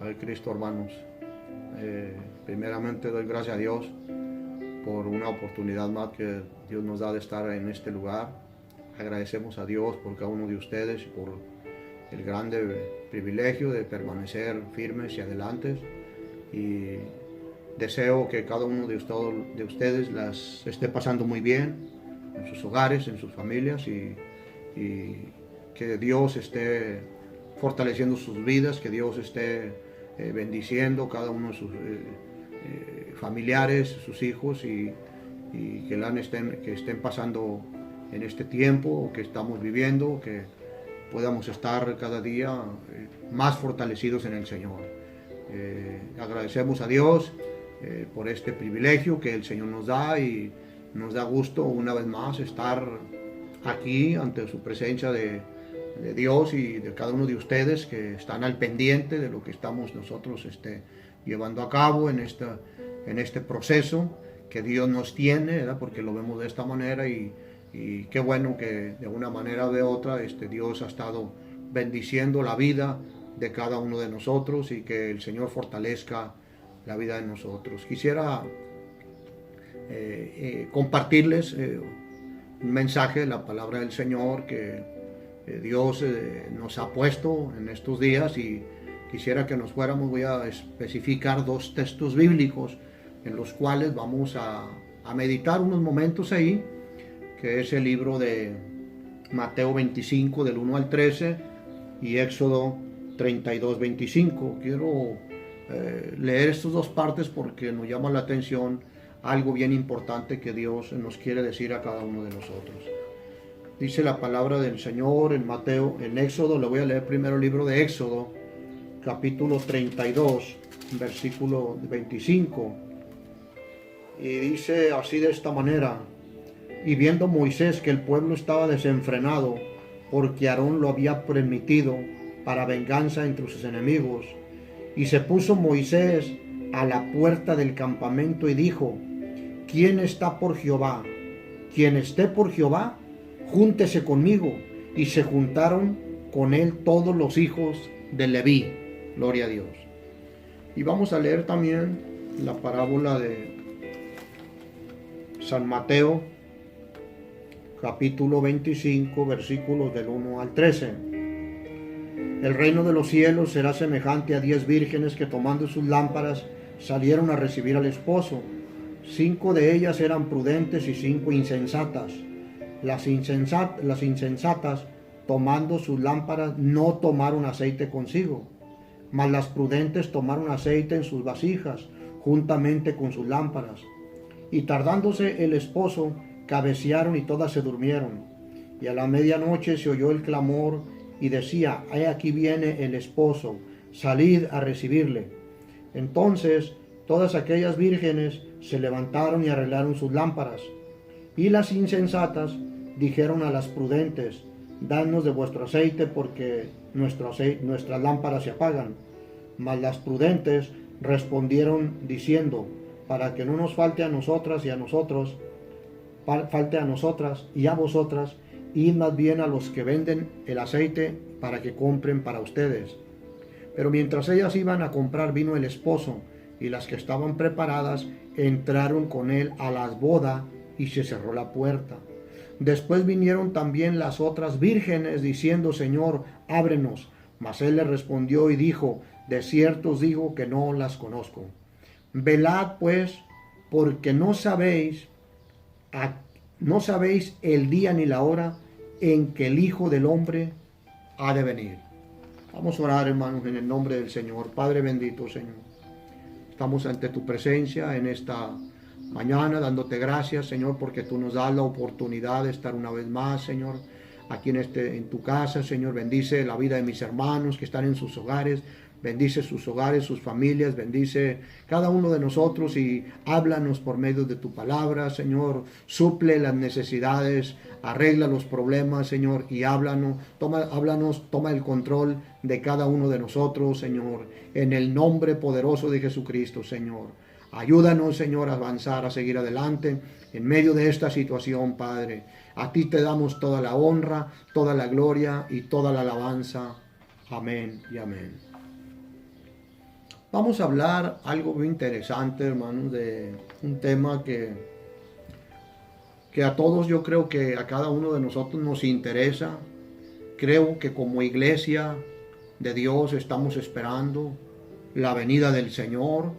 Padre Cristo, hermanos, primeramente doy gracias a Dios por una oportunidad más que Dios nos da de estar en este lugar. Agradecemos a Dios por cada uno de ustedes y por el grande privilegio de permanecer firmes y adelante. Y deseo que cada uno de ustedes las esté pasando muy bien en sus hogares, en sus familias, y que Dios esté fortaleciendo sus vidas, que Dios esté bendiciendo cada uno de sus familiares, sus hijos, y que estén pasando en este tiempo que estamos viviendo, que podamos estar cada día más fortalecidos en el Señor. Agradecemos a Dios por este privilegio que el Señor nos da, y nos da gusto una vez más estar aquí ante su presencia de Dios y de cada uno de ustedes que están al pendiente de lo que estamos nosotros llevando a cabo en este proceso que Dios nos tiene, ¿verdad? Porque lo vemos de esta manera, y qué bueno que de una manera o de otra Dios ha estado bendiciendo la vida de cada uno de nosotros, y que el Señor fortalezca la vida de nosotros. Quisiera compartirles un mensaje de la palabra del Señor que Dios nos ha puesto en estos días, y quisiera que nos fuéramos. Voy a especificar dos textos bíblicos en los cuales vamos a meditar unos momentos ahí, que es el libro de Mateo 25 del 1 al 13 y Éxodo 32, 25. Quiero leer estas dos partes porque nos llama la atención algo bien importante que Dios nos quiere decir a cada uno de nosotros. Dice la palabra del Señor en Mateo, en Éxodo. Le voy a leer primero el libro de Éxodo, capítulo 32, versículo 25. Y dice así de esta manera: y viendo Moisés que el pueblo estaba desenfrenado, porque Aarón lo había permitido para venganza entre sus enemigos, y se puso Moisés a la puerta del campamento y dijo: ¿quién está por Jehová? Quien esté por Jehová, júntese conmigo. Y se juntaron con él todos los hijos de Leví. Gloria a Dios. Y vamos a leer también la parábola de San Mateo, capítulo 25, versículos del 1 al 13. El reino de los cielos será semejante a 10 vírgenes que, tomando sus lámparas, salieron a recibir al esposo. 5 de ellas eran prudentes y 5 insensatas. Las insensatas, tomando sus lámparas, no tomaron aceite consigo, mas las prudentes tomaron aceite en sus vasijas, juntamente con sus lámparas. Y tardándose el esposo, cabecearon y todas se durmieron. Y a la medianoche se oyó el clamor y decía: he aquí viene el esposo, salid a recibirle. Entonces todas aquellas vírgenes se levantaron y arreglaron sus lámparas. Y las insensatas dijeron a las prudentes: dadnos de vuestro aceite, porque nuestras lámparas se apagan. Mas las prudentes respondieron diciendo: para que no nos falte a nosotras y a nosotros, falte a nosotras y a vosotras, id más bien a los que venden el aceite para que compren para ustedes. Pero mientras ellas iban a comprar, vino el esposo, y las que estaban preparadas entraron con él a la boda, y se cerró la puerta. Después vinieron también las otras vírgenes, diciendo: Señor, ábrenos. Mas él les respondió y dijo: de cierto os digo que no las conozco. Velad pues, porque no sabéis el día ni la hora en que el Hijo del Hombre ha de venir. Vamos a orar, hermanos, en el nombre del Señor. Padre bendito, Señor, estamos ante tu presencia en esta mañana, dándote gracias, Señor, porque tú nos das la oportunidad de estar una vez más, Señor, aquí en tu casa. Señor, bendice la vida de mis hermanos que están en sus hogares. Bendice sus hogares, sus familias, bendice cada uno de nosotros y háblanos por medio de tu palabra, Señor. Suple las necesidades, arregla los problemas, Señor, y háblanos, toma el control de cada uno de nosotros, Señor, en el nombre poderoso de Jesucristo, Señor. Ayúdanos, Señor, a avanzar, a seguir adelante en medio de esta situación, Padre. A ti te damos toda la honra, toda la gloria y toda la alabanza. Amén y amén. Vamos a hablar algo muy interesante, hermanos, de un tema que a todos, yo creo que a cada uno de nosotros nos interesa. Creo que como iglesia de Dios estamos esperando la venida del Señor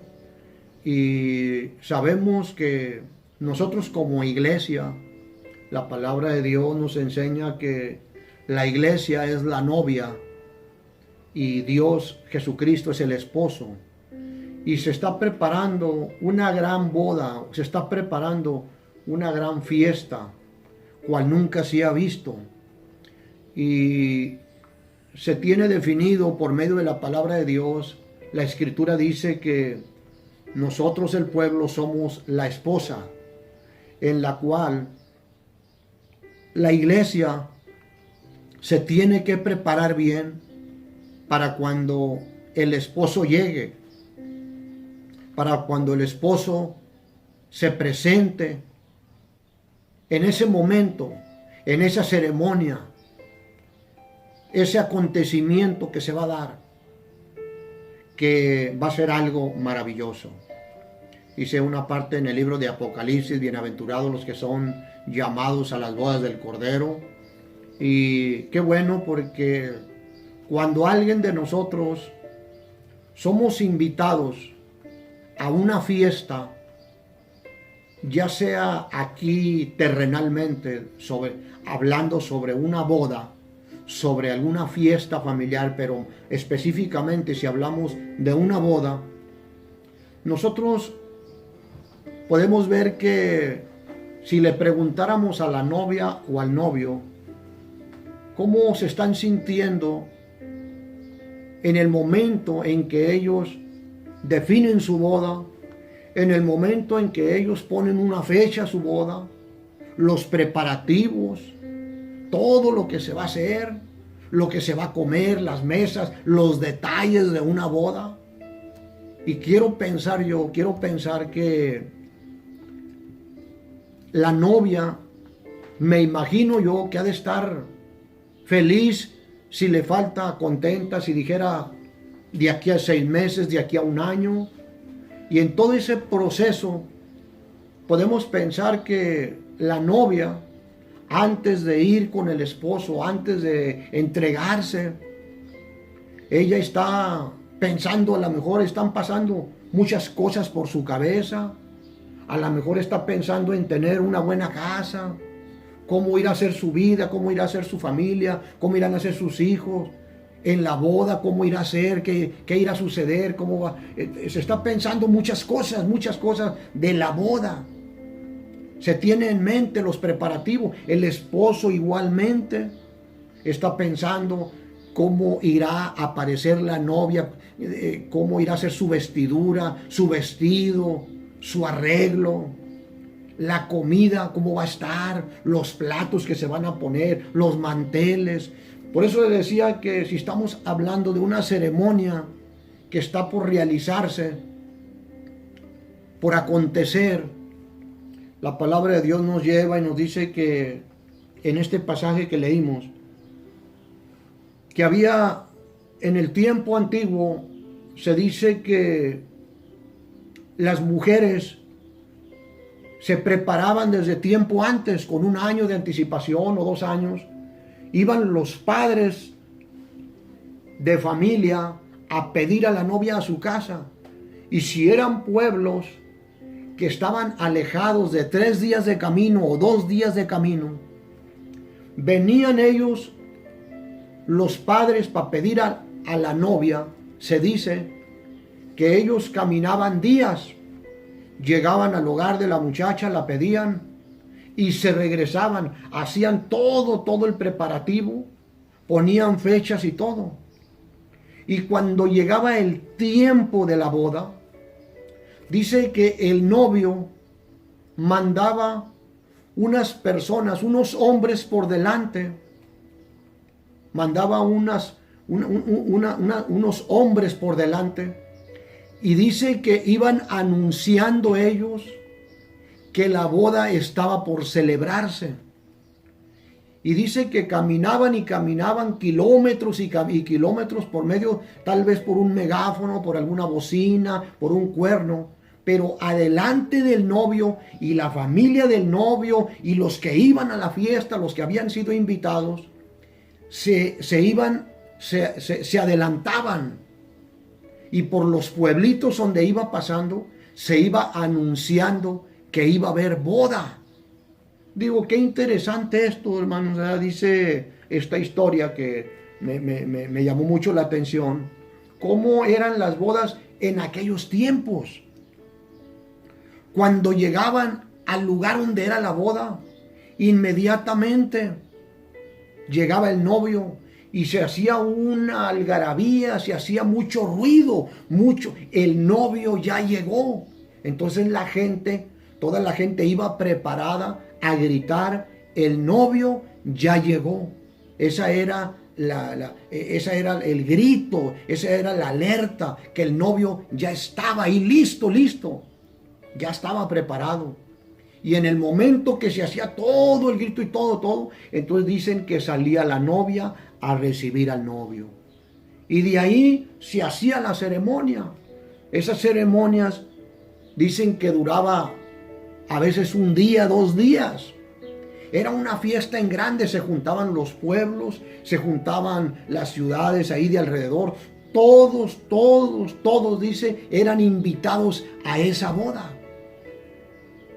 y sabemos que nosotros como iglesia, la palabra de Dios nos enseña que la iglesia es la novia y Dios Jesucristo es el esposo. Y se está preparando una gran boda, se está preparando una gran fiesta, cual nunca se ha visto. Y se tiene definido por medio de la palabra de Dios. La Escritura dice que nosotros, el pueblo, somos la esposa, en la cual la iglesia se tiene que preparar bien para cuando el esposo llegue, para cuando el esposo se presente en ese momento, en esa ceremonia, ese acontecimiento que se va a dar, que va a ser algo maravilloso. Dice una parte en el libro de Apocalipsis: bienaventurados los que son llamados a las bodas del Cordero. Y qué bueno, porque cuando alguien de nosotros somos invitados a una fiesta, ya sea aquí terrenalmente, hablando sobre una boda, sobre alguna fiesta familiar, pero específicamente si hablamos de una boda, nosotros podemos ver que si le preguntáramos a la novia o al novio cómo se están sintiendo en el momento en que ellos definen su boda, en el momento en que ellos ponen una fecha a su boda, los preparativos, todo lo que se va a hacer, lo que se va a comer, las mesas, los detalles de una boda. Y quiero pensar que la novia, me imagino yo que ha de estar feliz, si le falta contenta, si dijera de aquí a 6 meses, de aquí a 1 año. Y en todo ese proceso podemos pensar que la novia, antes de ir con el esposo, antes de entregarse, ella está pensando, a lo mejor están pasando muchas cosas por su cabeza, a lo mejor está pensando en tener una buena casa, cómo irá a ser su vida, cómo irá a ser su familia, cómo irán a ser sus hijos, en la boda, cómo irá a ser, qué irá a suceder, cómo va. Se está pensando muchas cosas de la boda. Se tiene en mente los preparativos. El esposo igualmente está pensando cómo irá a aparecer la novia, cómo irá a ser su vestidura, su vestido, su arreglo, la comida, cómo va a estar, los platos que se van a poner, los manteles. Por eso les decía que si estamos hablando de una ceremonia que está por realizarse, por acontecer, la palabra de Dios nos lleva y nos dice que en este pasaje que leímos, que había en el tiempo antiguo, se dice que las mujeres se preparaban desde tiempo antes, con 1 año de anticipación o 2 años. Iban los padres de familia a pedir a la novia a su casa. Y si eran pueblos que estaban alejados de 3 días de camino o 2 días de camino, venían ellos, los padres, para pedir a la novia. Se dice que ellos caminaban días, llegaban al hogar de la muchacha, la pedían y se regresaban, hacían todo el preparativo, ponían fechas y todo. Y cuando llegaba el tiempo de la boda, dice que el novio mandaba unas personas, unos hombres por delante, mandaba unos hombres por delante, y dice que iban anunciando ellos que la boda estaba por celebrarse. Y dice que caminaban y caminaban kilómetros y kilómetros por medio, tal vez por un megáfono, por alguna bocina, por un cuerno. Pero adelante del novio y la familia del novio y los que iban a la fiesta, los que habían sido invitados, se adelantaban. Y por los pueblitos donde iba pasando, se iba anunciando que iba a haber boda. Digo, qué interesante esto, hermanos. ¿Verdad? Dice esta historia que me llamó mucho la atención. ¿Cómo eran las bodas en aquellos tiempos? Cuando llegaban al lugar donde era la boda, inmediatamente llegaba el novio y se hacía una algarabía, se hacía mucho ruido, mucho. El novio ya llegó. Entonces toda la gente iba preparada a gritar, el novio ya llegó. Esa era el grito, esa era la alerta, que el novio ya estaba ahí listo, ya estaba preparado. Y en el momento que se hacía todo el grito y todo, entonces dicen que salía la novia a recibir al novio. Y de ahí se hacía la ceremonia. Esas ceremonias dicen que duraba a veces un día, 2 días. Era una fiesta en grande, se juntaban los pueblos, se juntaban las ciudades ahí de alrededor. Todos, dice, eran invitados a esa boda.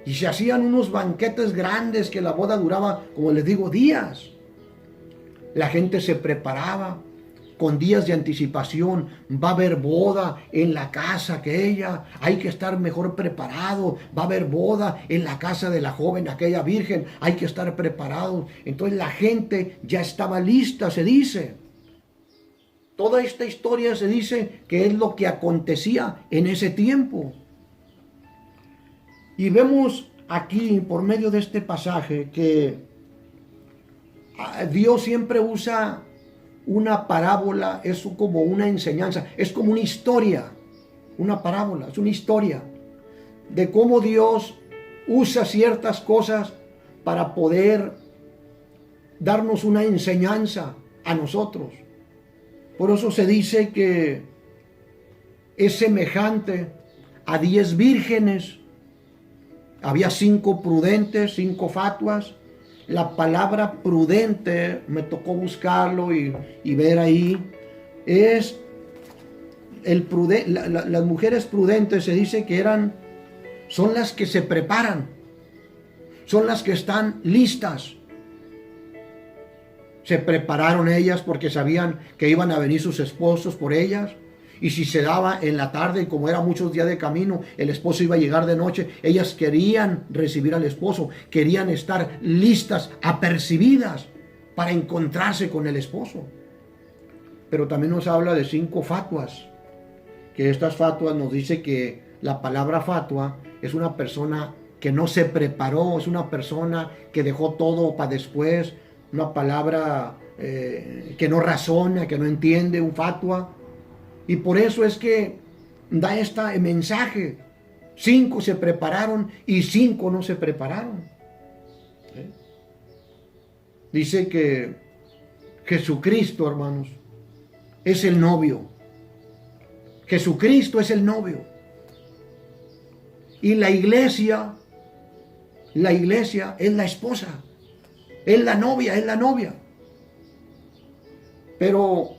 Y se hacían unos banquetes grandes que la boda duraba, como les digo, días. La gente se preparaba con días de anticipación. Va a haber boda en la casa aquella, hay que estar mejor preparado. Va a haber boda en la casa de la joven, aquella virgen, hay que estar preparado. Entonces la gente ya estaba lista, se dice. Toda esta historia se dice que es lo que acontecía en ese tiempo. Y vemos aquí, por medio de este pasaje, que Dios siempre usa una parábola, es como una enseñanza, es como una historia. Una parábola, es una historia de cómo Dios usa ciertas cosas para poder darnos una enseñanza a nosotros. Por eso se dice que es semejante a 10 vírgenes. Había 5 prudentes, 5 fatuas. La palabra prudente, me tocó buscarlo y ver ahí, es las mujeres prudentes, se dice que son las que se preparan, son las que están listas. Se prepararon ellas porque sabían que iban a venir sus esposos por ellas. Y si se daba en la tarde, y como era muchos días de camino, el esposo iba a llegar de noche, ellas querían recibir al esposo, querían estar listas, apercibidas para encontrarse con el esposo. Pero también nos habla de 5 fatuas, que estas fatuas nos dice que la palabra fatua es una persona que no se preparó, es una persona que dejó todo para después, una palabra que no razona, que no entiende, un fatua. Y por eso es que da este mensaje. 5 se prepararon y 5 no se prepararon. Dice que Jesucristo, hermanos, es el novio. Jesucristo es el novio. Y la iglesia es la esposa. Es la novia. Pero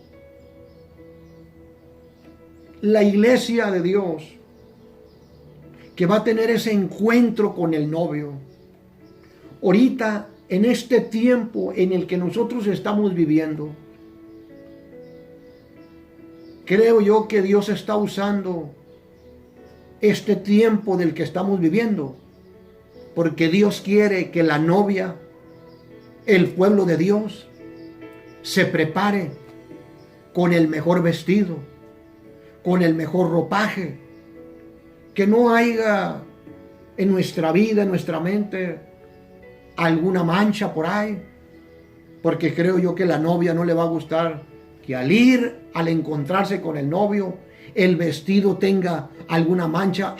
la iglesia de Dios, que va a tener ese encuentro con el novio, ahorita, en este tiempo en el que nosotros estamos viviendo, creo yo que Dios está usando este tiempo del que estamos viviendo, porque Dios quiere que la novia, el pueblo de Dios, se prepare con el mejor vestido, con el mejor ropaje, que no haya en nuestra vida, en nuestra mente, alguna mancha por ahí, porque creo yo que la novia no le va a gustar que al encontrarse con el novio, el vestido tenga alguna mancha,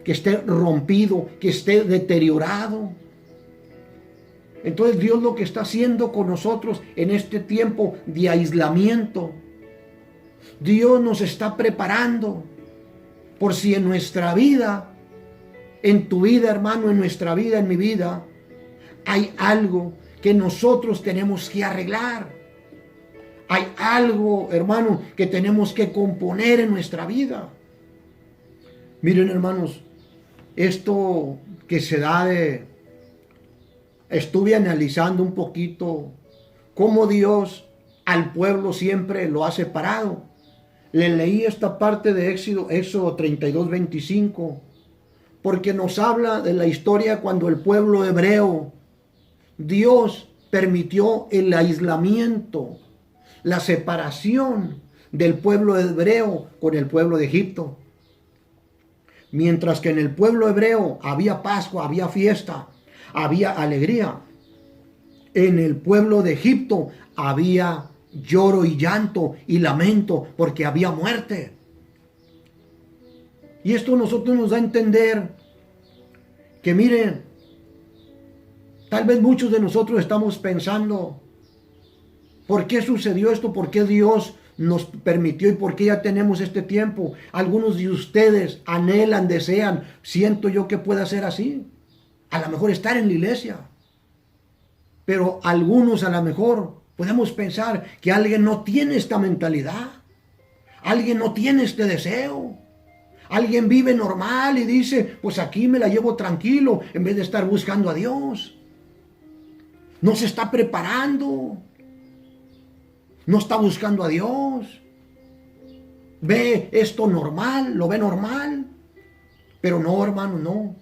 que esté rompido, que esté deteriorado. Entonces Dios lo que está haciendo con nosotros en este tiempo de aislamiento, Dios nos está preparando por si en nuestra vida, en tu vida, hermano, en nuestra vida, en mi vida, hay algo que nosotros tenemos que arreglar. Hay algo, hermano, que tenemos que componer en nuestra vida. Miren, hermanos, esto que se da de... Estuve analizando un poquito cómo Dios al pueblo siempre lo ha separado. Le leí esta parte de Éxodo 32, 25, porque nos habla de la historia cuando el pueblo hebreo, Dios permitió el aislamiento, la separación del pueblo hebreo con el pueblo de Egipto. Mientras que en el pueblo hebreo había Pascua, había fiesta, había alegría, en el pueblo de Egipto había lloro y llanto y lamento porque había muerte. Y esto a nosotros nos da a entender que, miren, tal vez muchos de nosotros estamos pensando, ¿por qué sucedió esto? ¿Por qué Dios nos permitió y por qué ya tenemos este tiempo? Algunos de ustedes anhelan, desean, siento yo que pueda ser así. A lo mejor estar en la iglesia. Pero algunos a lo mejor podemos pensar que alguien no tiene esta mentalidad. Alguien no tiene este deseo. Alguien vive normal y dice, pues aquí me la llevo tranquilo en vez de estar buscando a Dios. No se está preparando. No está buscando a Dios. Ve esto normal, lo ve normal. Pero no, hermano, no.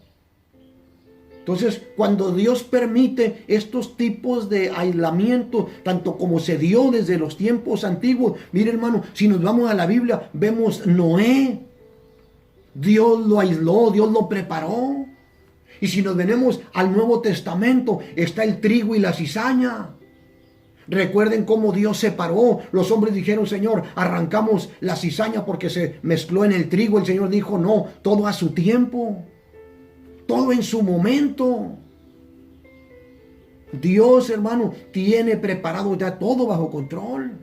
Entonces, cuando Dios permite estos tipos de aislamiento, tanto como se dio desde los tiempos antiguos, mire, hermano, si nos vamos a la Biblia, vemos Noé. Dios lo aisló, Dios lo preparó. Y si nos venimos al Nuevo Testamento, está el trigo y la cizaña. Recuerden cómo Dios separó. Los hombres dijeron, Señor, arrancamos la cizaña porque se mezcló en el trigo. El Señor dijo, no, todo a su tiempo. Todo en su momento. Dios, hermano, tiene preparado ya todo bajo control.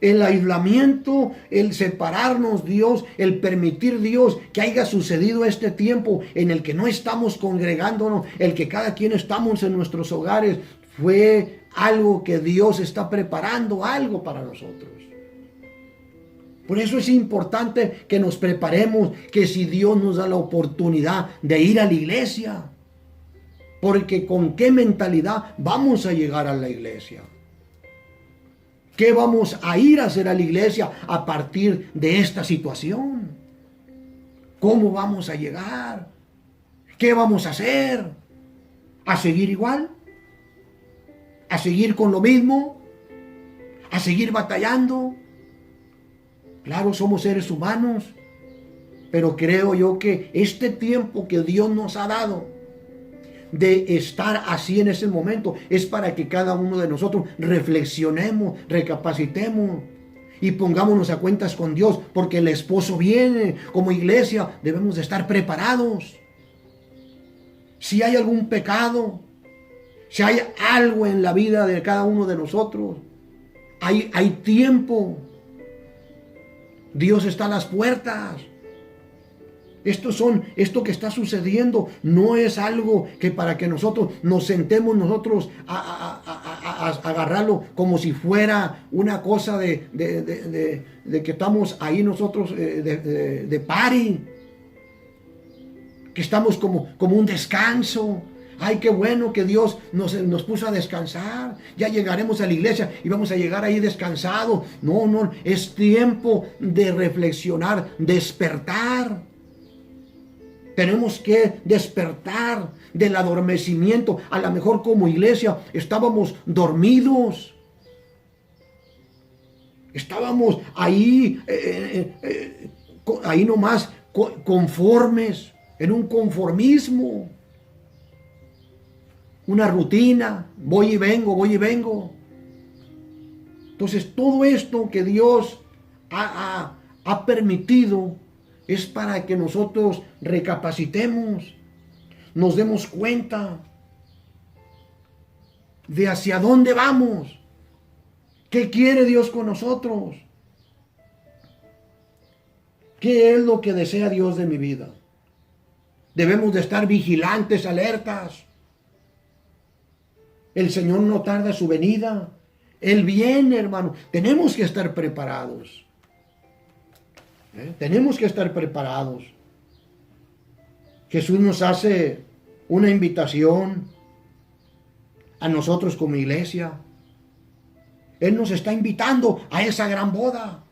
El aislamiento, el separarnos Dios, el permitir Dios que haya sucedido este tiempo en el que no estamos congregándonos, el que cada quien estamos en nuestros hogares, fue algo que Dios está preparando, algo para nosotros. Por eso es importante que nos preparemos, que si Dios nos da la oportunidad de ir a la iglesia, porque con qué mentalidad vamos a llegar a la iglesia. ¿Qué vamos a ir a hacer a la iglesia a partir de esta situación? ¿Cómo vamos a llegar? ¿Qué vamos a hacer? ¿A seguir igual? ¿A seguir con lo mismo? ¿A seguir batallando? Claro, somos seres humanos, pero creo yo que este tiempo que Dios nos ha dado de estar así en ese momento es para que cada uno de nosotros reflexionemos, recapacitemos y pongámonos a cuentas con Dios, porque el esposo viene. Como iglesia debemos de estar preparados. Si hay algún pecado, si hay algo en la vida de cada uno de nosotros, hay tiempo. Dios está a las puertas. Esto que está sucediendo no es algo que para que nosotros nos sentemos nosotros a agarrarlo como si fuera una cosa de que estamos ahí nosotros de party, que estamos como un descanso. Ay, qué bueno que Dios nos puso a descansar. Ya llegaremos a la iglesia y vamos a llegar ahí descansados. No, es tiempo de reflexionar, despertar. Tenemos que despertar del adormecimiento. A lo mejor como iglesia estábamos dormidos. Estábamos ahí, ahí nomás conformes, en un conformismo. Una rutina, voy y vengo. Entonces todo esto que Dios ha permitido es para que nosotros recapacitemos, nos demos cuenta de hacia dónde vamos. ¿Qué quiere Dios con nosotros? ¿Qué es lo que desea Dios de mi vida? Debemos de estar vigilantes, alertas. El Señor no tarda su venida. Él viene, hermano. Tenemos que estar preparados. Tenemos que estar preparados. Jesús nos hace una invitación a nosotros como iglesia. Él nos está invitando a esa gran boda.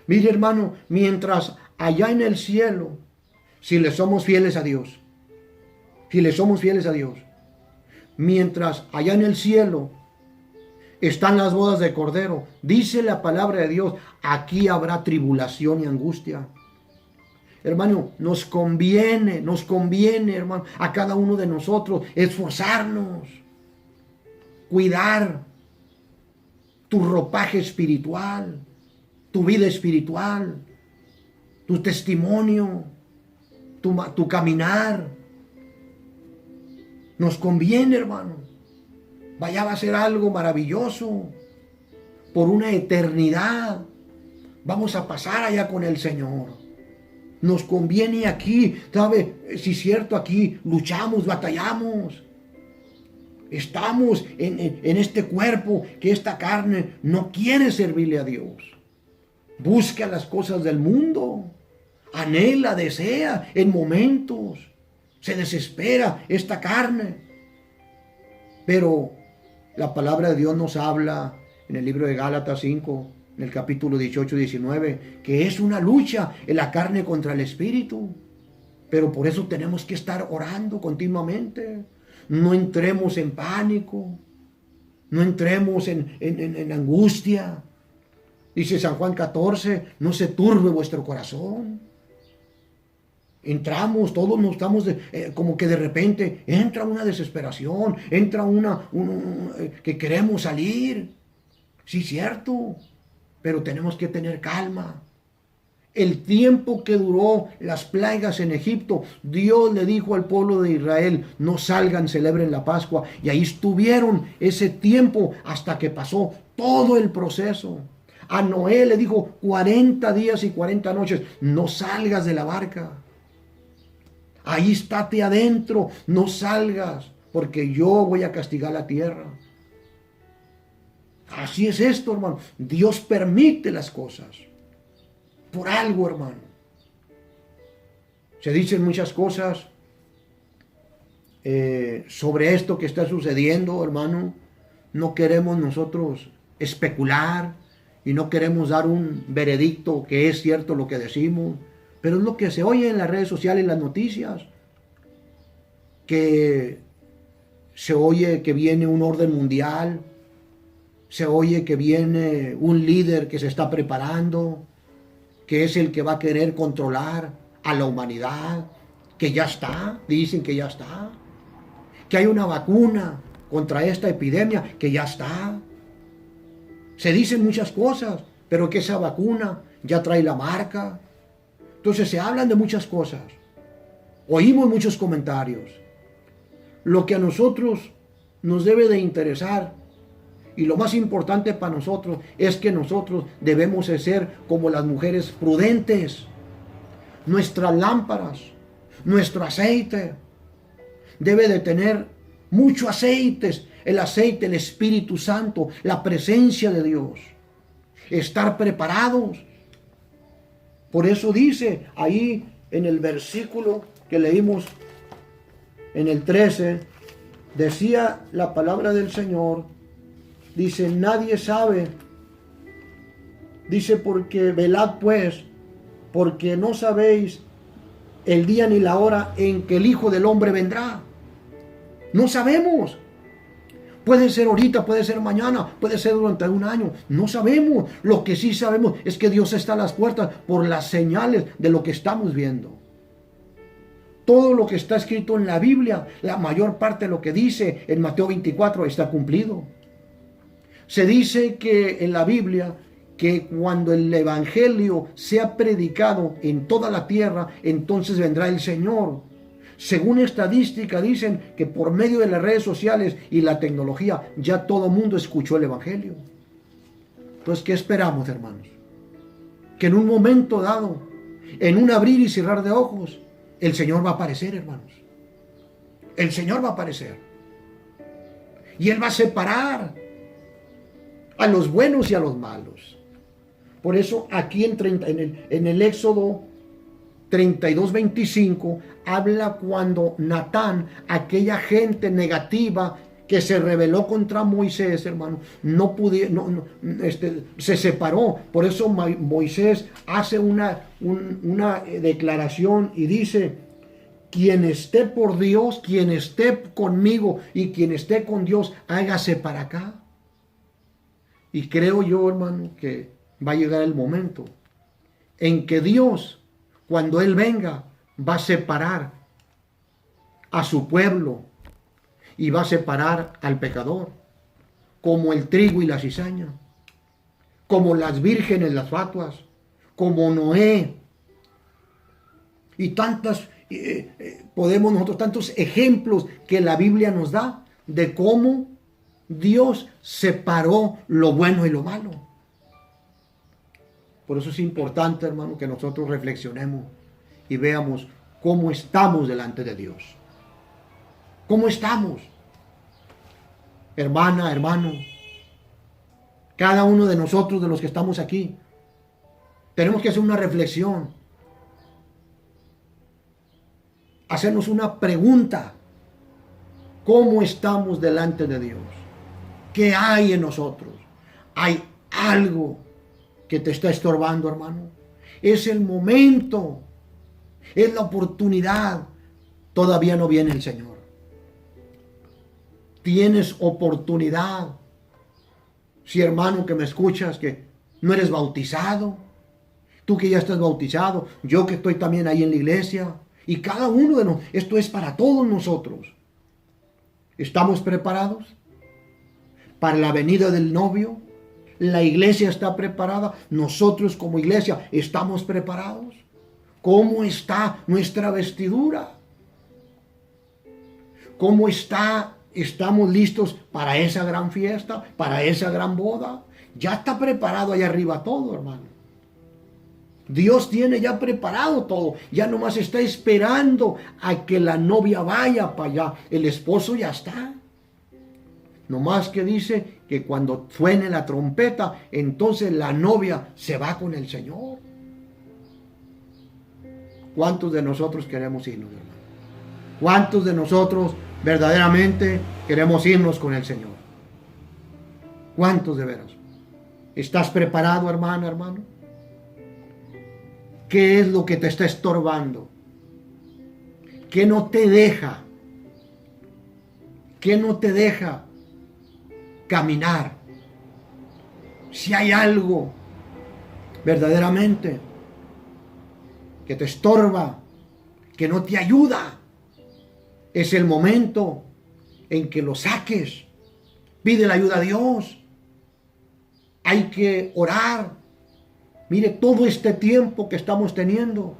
Mire, hermano, mientras allá en el cielo, si le somos fieles a Dios, mientras allá en el cielo están las bodas de Cordero, dice la palabra de Dios, aquí habrá tribulación y angustia. Hermano, nos conviene, hermano, a cada uno de nosotros esforzarnos, cuidar tu ropaje espiritual, tu vida espiritual, tu testimonio, tu caminar. Nos conviene, hermano. Vaya a ser algo maravilloso. Por una eternidad vamos a pasar allá con el Señor. Nos conviene aquí, ¿sabe? Si es cierto, aquí luchamos, batallamos. Estamos en este cuerpo que esta carne no quiere servirle a Dios. Busca las cosas del mundo. Anhela, desea en momentos. Se desespera esta carne. Pero la palabra de Dios nos habla en el libro de Gálatas 5, en el capítulo 18 y 19, que es una lucha en la carne contra el espíritu. Pero por eso tenemos que estar orando continuamente. No entremos en pánico. No entremos en angustia. Dice San Juan 14, no se turbe vuestro corazón. Entramos, todos nos estamos, como que de repente entra una desesperación, entra que queremos salir. Sí, cierto, pero tenemos que tener calma. El tiempo que duró las plagas en Egipto, Dios le dijo al pueblo de Israel, no salgan, celebren la Pascua. Y ahí estuvieron ese tiempo hasta que pasó todo el proceso. A Noé le dijo 40 días y 40 noches, no salgas de la barca. Ahí estate adentro, no salgas, porque yo voy a castigar la tierra. Así es esto, hermano. Dios permite las cosas. Por algo, hermano. Se dicen muchas cosas sobre esto que está sucediendo, hermano. No queremos nosotros especular y no queremos dar un veredicto que es cierto lo que decimos. Pero es lo que se oye en las redes sociales, en las noticias, que se oye que viene un orden mundial, se oye que viene un líder que se está preparando, que es el que va a querer controlar a la humanidad, que ya está, dicen que ya está, que hay una vacuna contra esta epidemia, que ya está. Se dicen muchas cosas, pero que esa vacuna ya trae la marca. Entonces se hablan de muchas cosas. Oímos muchos comentarios. Lo que a nosotros nos debe de interesar y lo más importante para nosotros es que nosotros debemos de ser como las mujeres prudentes. Nuestras lámparas, nuestro aceite debe de tener mucho aceite. El aceite, el Espíritu Santo, la presencia de Dios. Estar preparados. Por eso dice ahí en el versículo que leímos en el 13, decía la palabra del Señor, dice, nadie sabe, dice, porque velad pues, porque no sabéis el día ni la hora en que el Hijo del Hombre vendrá. No sabemos. Puede ser ahorita, puede ser mañana, puede ser durante un año. No sabemos. Lo que sí sabemos es que Dios está a las puertas por las señales de lo que estamos viendo. Todo lo que está escrito en la Biblia, la mayor parte de lo que dice en Mateo 24 está cumplido. Se dice que en la Biblia que cuando el Evangelio sea predicado en toda la tierra, entonces vendrá el Señor. Según estadística dicen que por medio de las redes sociales y la tecnología ya todo el mundo escuchó el Evangelio. Entonces, ¿qué esperamos, hermanos? Que en un momento dado, en un abrir y cerrar de ojos, el Señor va a aparecer, hermanos. El Señor va a aparecer. Y Él va a separar a los buenos y a los malos. Por eso aquí en el Éxodo 32:25 habla cuando Natán, aquella gente negativa que se rebeló contra Moisés, hermano, se separó. Por eso Moisés hace una declaración y dice: quien esté por Dios, quien esté conmigo y quien esté con Dios, hágase para acá. Y creo yo, hermano, que va a llegar el momento en que Dios, cuando Él venga, va a separar a su pueblo y va a separar al pecador, como el trigo y la cizaña, como las vírgenes, las fatuas, como Noé, y tantos ejemplos que la Biblia nos da de cómo Dios separó lo bueno y lo malo. Por eso es importante, hermano, que nosotros reflexionemos y veamos cómo estamos delante de Dios. ¿Cómo estamos? Hermana, hermano, cada uno de nosotros, de los que estamos aquí, tenemos que hacer una reflexión, hacernos una pregunta: ¿cómo estamos delante de Dios? ¿Qué hay en nosotros? ¿Hay algo que te está estorbando, hermano? Es el momento, es la oportunidad. Todavía no viene el Señor. Tienes oportunidad. Si, hermano, que me escuchas, que no eres bautizado, tú que ya estás bautizado, yo que estoy también ahí en la iglesia, y cada uno de nosotros, esto es para todos nosotros. ¿Estamos preparados para la venida del novio? ¿La iglesia está preparada? ¿Nosotros como iglesia estamos preparados? ¿Cómo está nuestra vestidura? ¿Cómo estamos listos para esa gran fiesta, para esa gran boda? Ya está preparado allá arriba todo, hermano. Dios tiene ya preparado todo. Ya nomás está esperando a que la novia vaya para allá. El esposo ya está. Nomás que dice que cuando suene la trompeta, entonces la novia se va con el Señor. ¿Cuántos de nosotros queremos irnos, hermano? ¿Cuántos de nosotros verdaderamente queremos irnos con el Señor? ¿Cuántos de veras? ¿Estás preparado, hermana, hermano? ¿Qué es lo que te está estorbando? ¿Qué no te deja? ¿Qué no te deja caminar? Si hay algo verdaderamente que te estorba, que no te ayuda, es el momento en que lo saques. Pide la ayuda a Dios. Hay que orar. Mire, todo este tiempo que estamos teniendo,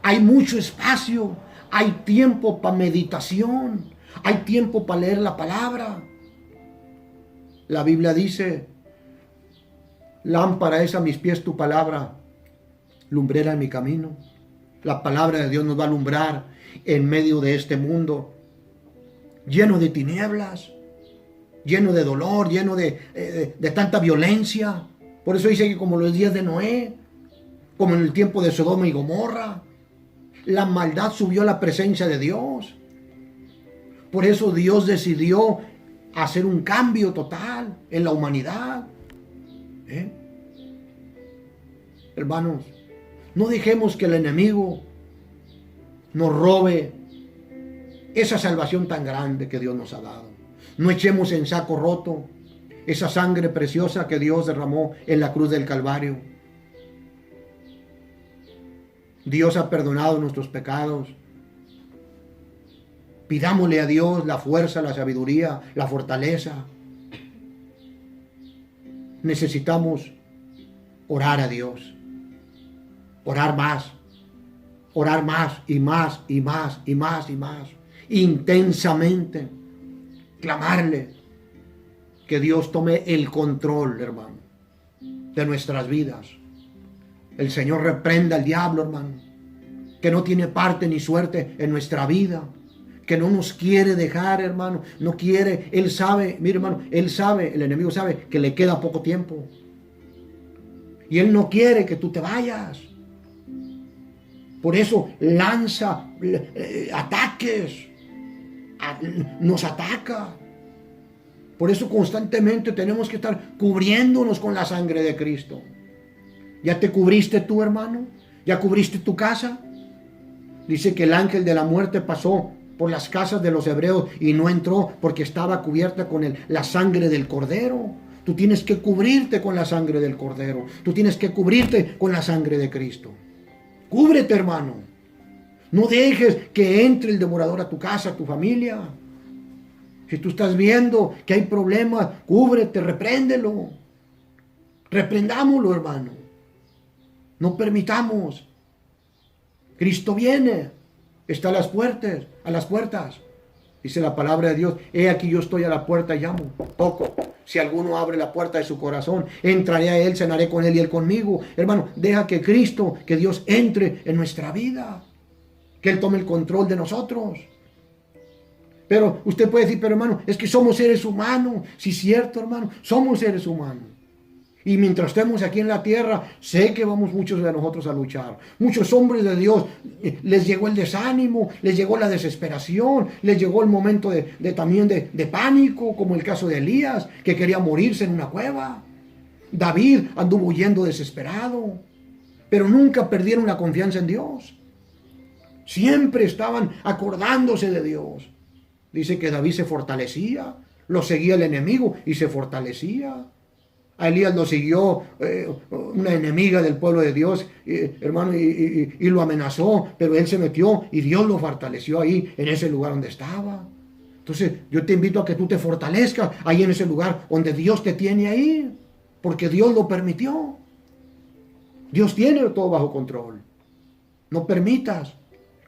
hay mucho espacio, hay tiempo para meditación, hay tiempo para leer la palabra. La Biblia dice: lámpara es a mis pies tu palabra, lumbrera en mi camino. La palabra de Dios nos va a alumbrar en medio de este mundo lleno de tinieblas, lleno de dolor, lleno de tanta violencia. Por eso dice que como los días de Noé, como en el tiempo de Sodoma y Gomorra, la maldad subió a la presencia de Dios. Por eso Dios decidió hacer un cambio total en la humanidad. Hermanos, no dejemos que el enemigo nos robe esa salvación tan grande que Dios nos ha dado. No echemos en saco roto esa sangre preciosa que Dios derramó en la cruz del Calvario. Dios ha perdonado nuestros pecados. Pidámosle a Dios la fuerza, la sabiduría, la fortaleza. Necesitamos orar a Dios, orar más, orar más y más y más y más y más, intensamente, clamarle que Dios tome el control, hermano, de nuestras vidas. El Señor reprenda al diablo, hermano, que no tiene parte ni suerte en nuestra vida, que no nos quiere dejar, hermano, no quiere. Él sabe, mire, hermano, él sabe, el enemigo sabe que le queda poco tiempo. Y él no quiere que tú te vayas. Por eso lanza ataques, nos ataca. Por eso constantemente tenemos que estar cubriéndonos con la sangre de Cristo. ¿Ya te cubriste tú, hermano? ¿Ya cubriste tu casa? Dice que el ángel de la muerte pasó por las casas de los hebreos y no entró porque estaba cubierta con la sangre del Cordero. Tú tienes que cubrirte con la sangre del Cordero. Tú tienes que cubrirte con la sangre de Cristo. Cúbrete, hermano. No dejes que entre el devorador a tu casa, a tu familia. Si tú estás viendo que hay problemas, cúbrete, repréndelo. Reprendámoslo, hermano. No permitamos. Cristo viene. Está a las puertas. Dice la palabra de Dios, he aquí yo estoy a la puerta y llamo, toco. Si alguno abre la puerta de su corazón, entraré a él, cenaré con él y él conmigo. Hermano, deja que Cristo, que Dios entre en nuestra vida. Que Él tome el control de nosotros. Pero usted puede decir, pero hermano, es que somos seres humanos. Sí, cierto, hermano, somos seres humanos. Y mientras estemos aquí en la tierra, sé que vamos muchos de nosotros a luchar. Muchos hombres de Dios les llegó el desánimo, les llegó la desesperación, les llegó el momento también de pánico, como el caso de Elías, que quería morirse en una cueva. David anduvo huyendo desesperado, pero nunca perdieron la confianza en Dios. Siempre estaban acordándose de Dios. Dice que David se fortalecía, lo seguía el enemigo y se fortalecía. A Elías lo siguió una enemiga del pueblo de Dios, hermano, y lo amenazó, pero él se metió y Dios lo fortaleció ahí, en ese lugar donde estaba. Entonces, yo te invito a que tú te fortalezcas ahí en ese lugar donde Dios te tiene ahí, porque Dios lo permitió. Dios tiene todo bajo control. No permitas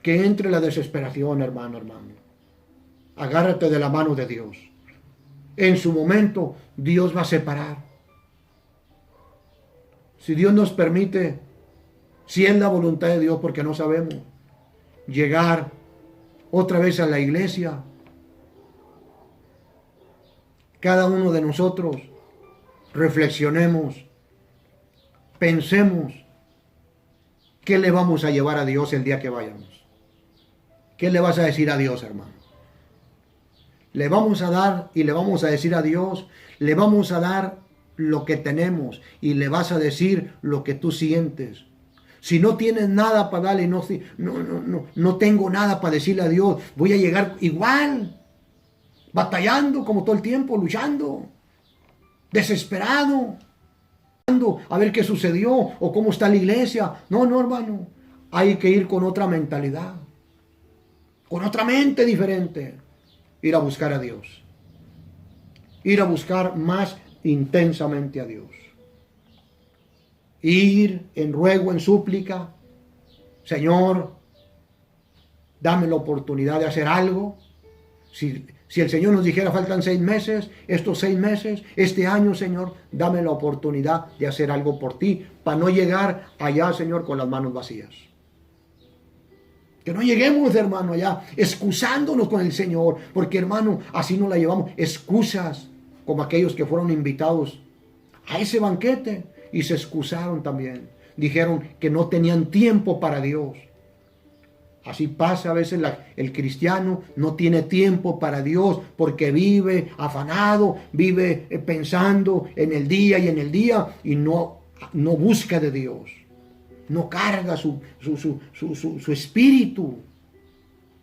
que entre la desesperación, hermano. Agárrate de la mano de Dios. En su momento, Dios va a separar. Si Dios nos permite, si es la voluntad de Dios, porque no sabemos, llegar otra vez a la iglesia, cada uno de nosotros reflexionemos, pensemos, ¿qué le vamos a llevar a Dios el día que vayamos? ¿Qué le vas a decir a Dios, hermano? Le vamos a dar y le vamos a decir a Dios, le vamos a dar lo que tenemos y le vas a decir lo que tú sientes. Si no tienes nada para darle, no tengo nada para decirle a Dios, voy a llegar igual, batallando como todo el tiempo, luchando, desesperado, a ver qué sucedió o cómo está la iglesia. No, hermano, hay que ir con otra mentalidad, con otra mente diferente, ir a buscar a Dios, ir a buscar más intensamente a Dios, ir en ruego, en súplica. Señor, dame la oportunidad de hacer algo. Si el Señor nos dijera faltan 6 meses, estos 6 meses, este año, Señor, dame la oportunidad de hacer algo por ti, para no llegar allá, Señor, con las manos vacías. Que no lleguemos, hermano, allá excusándonos con el Señor, porque, hermano, así no la llevamos, excusas, como aquellos que fueron invitados a ese banquete y se excusaron también. Dijeron que no tenían tiempo para Dios. Así pasa a veces, el cristiano no tiene tiempo para Dios porque vive afanado, vive pensando en el día y no busca de Dios. No carga su espíritu.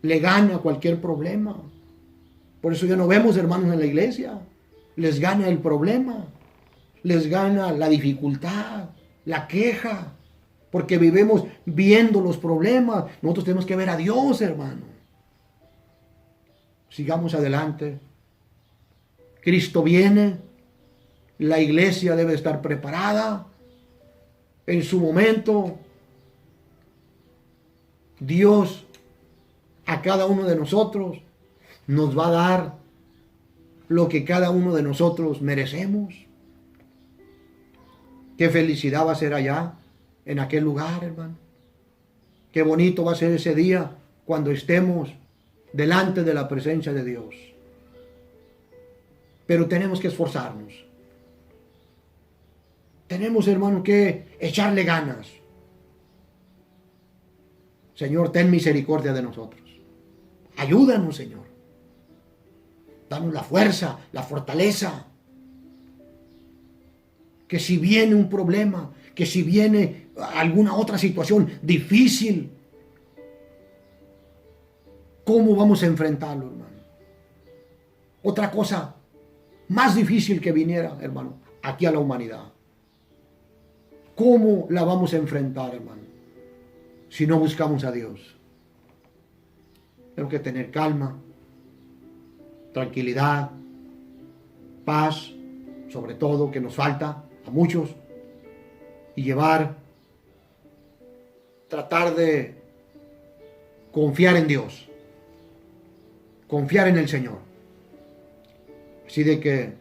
Le gana cualquier problema. Por eso ya no vemos hermanos en la iglesia. Les gana el problema, les gana la dificultad, la queja, porque vivimos viendo los problemas. Nosotros tenemos que ver a Dios, hermano. Sigamos adelante. Cristo viene, la iglesia debe estar preparada en su momento. Dios a cada uno de nosotros nos va a dar lo que cada uno de nosotros merecemos. Qué felicidad va a ser allá, en aquel lugar, hermano. Qué bonito va a ser ese día cuando estemos delante de la presencia de Dios. Pero tenemos que esforzarnos. Tenemos, hermano, que echarle ganas. Señor, ten misericordia de nosotros. Ayúdanos, Señor. Danos la fuerza, la fortaleza. Que si viene un problema, que si viene alguna otra situación difícil, ¿cómo vamos a enfrentarlo, hermano? Otra cosa más difícil que viniera, hermano, aquí a la humanidad. ¿Cómo la vamos a enfrentar, hermano? Si no buscamos a Dios. Tenemos que tener calma, tranquilidad, paz, sobre todo, que nos falta a muchos, y tratar de confiar en Dios, confiar en el Señor. Así de que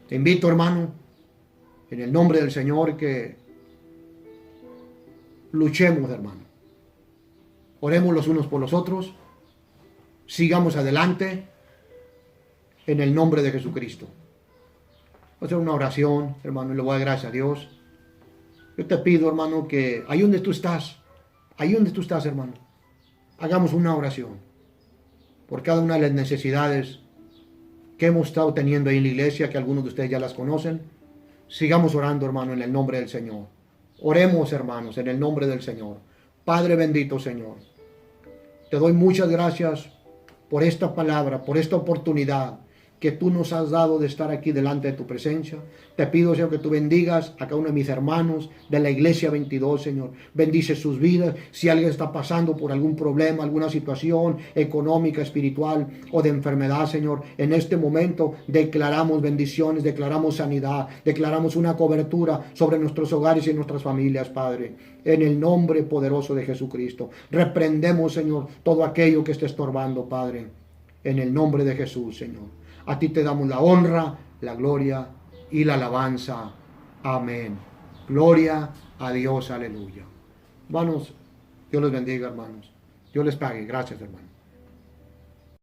te invito, hermano, en el nombre del Señor, que luchemos, hermano. Oremos los unos por los otros, sigamos adelante en el nombre de Jesucristo. Voy a hacer una oración, hermano, y le voy a dar gracias a Dios. Yo te pido, hermano, que ahí donde tú estás, hermano, hagamos una oración por cada una de las necesidades que hemos estado teniendo ahí en la iglesia, que algunos de ustedes ya las conocen. Sigamos orando, hermano, en el nombre del Señor. Oremos, hermanos, en el nombre del Señor. Padre bendito, Señor, te doy muchas gracias por esta palabra, por esta oportunidad que tú nos has dado de estar aquí delante de tu presencia. Te pido, Señor, que tú bendigas a cada uno de mis hermanos de la iglesia 22, Señor. Bendice sus vidas. Si alguien está pasando por algún problema, alguna situación económica, espiritual o de enfermedad, Señor, en este momento declaramos bendiciones, declaramos sanidad, declaramos una cobertura sobre nuestros hogares y nuestras familias, Padre. En el nombre poderoso de Jesucristo. Reprendemos, Señor, todo aquello que esté estorbando, Padre. En el nombre de Jesús, Señor. A ti te damos la honra, la gloria y la alabanza. Amén. Gloria a Dios, aleluya. Hermanos, Dios les bendiga, hermanos. Dios les pague. Gracias, hermanos.